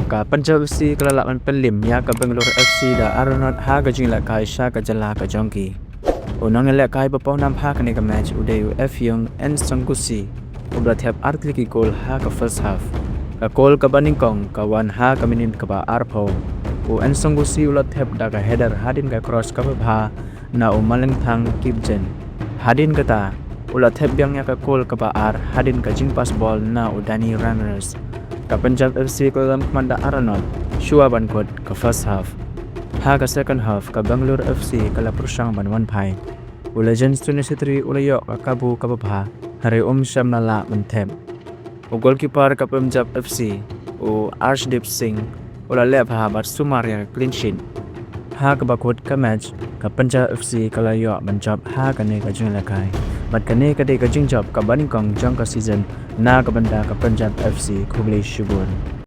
ka Punjab FC kelala man penlim ya ka Bengaluru FC da aronot ha ka jing la kai sha ka jala ka jongki unang le kai pa pon nam pha ka ne ka match udayu Effiong Nsungusi ubra thep artli ki goal ha ka first half ka goal ka baning kong ka wan ha ka minute ka ba arpho u Nsungusi ula thep da ka header hadin ka cross ka ba na u maleng thang kipjen hadin ka ta ula thep byang ya ka goal ka ba ar hadin ka jing pass ball na u Dani Ramirez ka Punjab FC ko dalam komanda Arnold Shua Bankot ka first half ha ka second half ka Bengaluru FC kala prusang banwan phai u legends 23 ulayo ka kabu ka ba hari shamnala mentem u goalkeeper ka Punjab FC u Arshdeep Singh ula le pha bat sumaria clean sheet ha ka bakot ka match ka Punjab FC kala yo Punjab ha ka ne ka jing la kai bat ka ne ka de ka jingjop ka baning kong jang ka season na ka banda ka Punjab FC khubli shubun